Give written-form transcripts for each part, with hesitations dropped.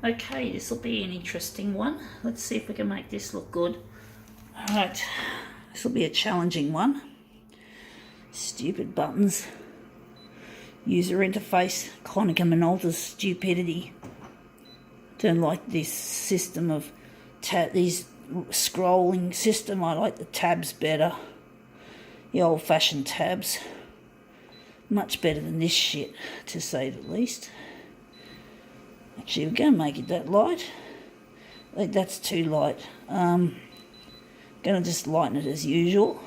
Okay, this will be an interesting one. Let's see if we can make this look good. Alright, this will be a challenging one. Stupid buttons. User interface, Konica Minolta's stupidity. Don't like this system of these scrolling system. I like the tabs better. The old-fashioned tabs. Much better than this shit, to say the least. Actually, we're going to make it that light. I think that's too light. Going to just lighten it as usual.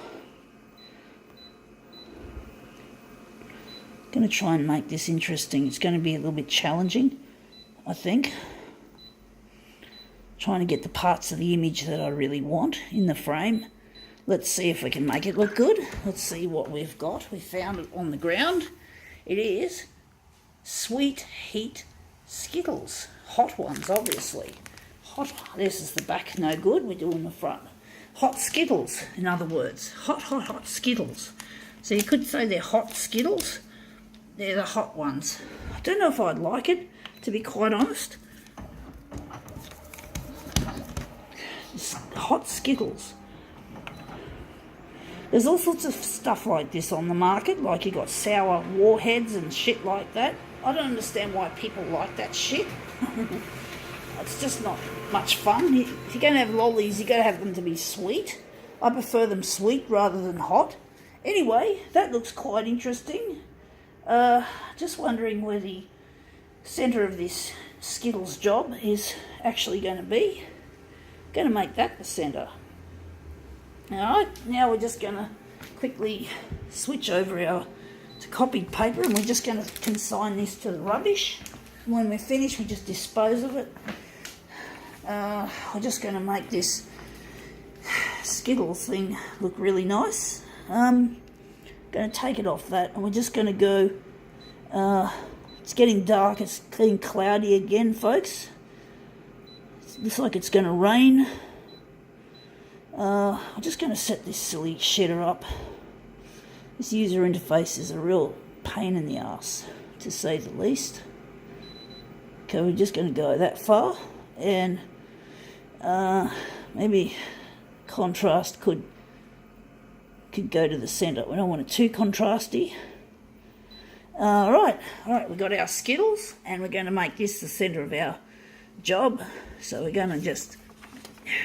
Going to try and make this interesting. It's going to be a little bit challenging, I think. Trying to get the parts of the image that I really want in the frame. Let's see if we can make it look good. Let's see what we've got. We found it on the ground. It is Sweet Heat Skittles. Hot ones, obviously. Hot. This is the back, no good. We're doing the front. Hot Skittles, in other words. Hot Skittles. So you could say they're hot Skittles. They're the hot ones. I don't know if I'd like it, to be quite honest. Hot Skittles. There's all sorts of stuff like this on the market, like you got sour warheads and shit like that. I don't understand why people like that shit. It's just not much fun. If you're going to have lollies, you've got to have them to be sweet. I prefer them sweet rather than hot. Anyway, that looks quite interesting. Just wondering where the centre of this Skittles job is actually going to be. Going to make that the centre. Alright, now we're just going to quickly switch over to copied paper, and we're just going to consign this to the rubbish. When we're finished, we just dispose of it. We're just going to make this Skittles thing look really nice. Going to take it off that, and we're just going to go. It's getting dark. It's getting cloudy again, folks. It looks like it's going to rain. I'm just going to set this silly shitter up. This user interface is a real pain in the ass, to say the least. Okay, we're just going to go that far, and maybe contrast could go to the centre. We don't want it too contrasty. Alright, we've got our Skittles, and we're going to make this the centre of our job. So we're going to just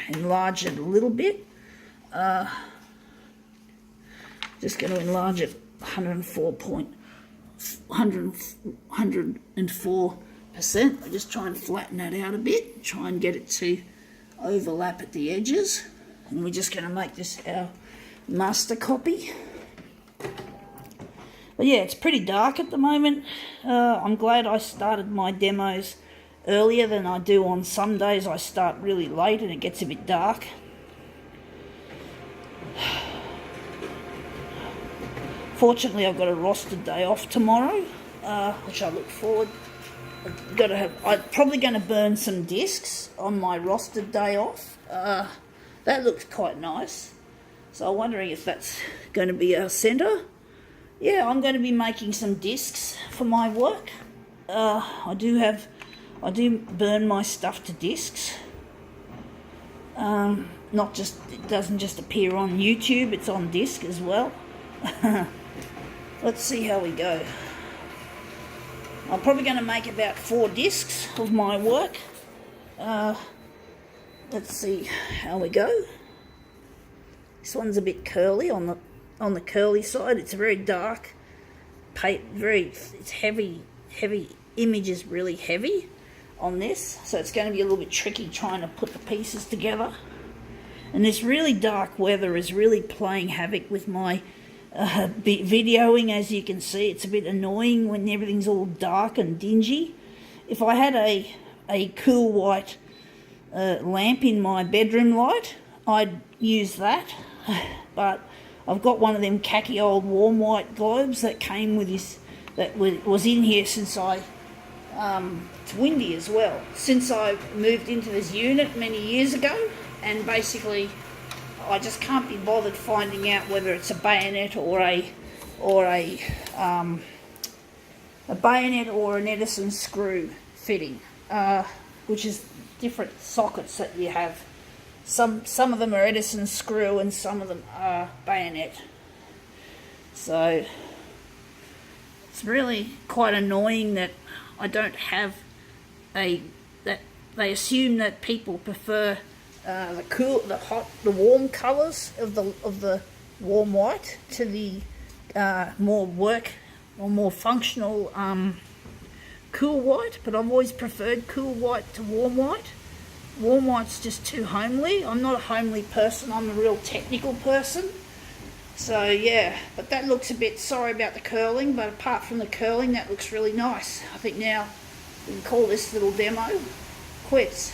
enlarge it a little bit. Just going to enlarge it 104%. I just try and flatten that out a bit, try and get it to overlap at the edges. And we're just going to make this our master copy. But yeah, it's pretty dark at the moment. I'm glad I started my demos earlier than I do on some days. I start really late and it gets a bit dark. Fortunately, I've got a rostered day off tomorrow, which I look forward. I'm probably going to burn some discs on my rostered day off. That looks quite nice. So I'm wondering if that's going to be our centre. Yeah, I'm going to be making some discs for my work. I do burn my stuff to discs. It doesn't just appear on YouTube, it's on disc as well. Let's see how we go. I'm probably going to make about 4 discs of my work. Let's see how we go. This one's a bit curly on the curly side. It's very dark. It's heavy. Image is really heavy on this, so it's going to be a little bit tricky trying to put the pieces together. And this really dark weather is really playing havoc with my videoing. As you can see, it's a bit annoying when everything's all dark and dingy. If I had a cool white lamp in my bedroom light, I'd use that. But I've got one of them khaki old warm white globes that came with this, that was in here since it's windy as well, since I moved into this unit many years ago, and basically I just can't be bothered finding out whether it's a bayonet or a bayonet or an Edison screw fitting. which is different sockets that you have. Some of them are Edison screw and some of them are bayonet. So it's really quite annoying that I don't have that they assume that people prefer the warm colours of the warm white to the more work or more functional cool white, but I've always preferred cool white to warm white. Warm white's just too homely. I'm not a homely person, I'm a real technical person. So yeah, but that looks a bit, sorry about the curling, but apart from the curling, that looks really nice. I think now we can call this little demo quits.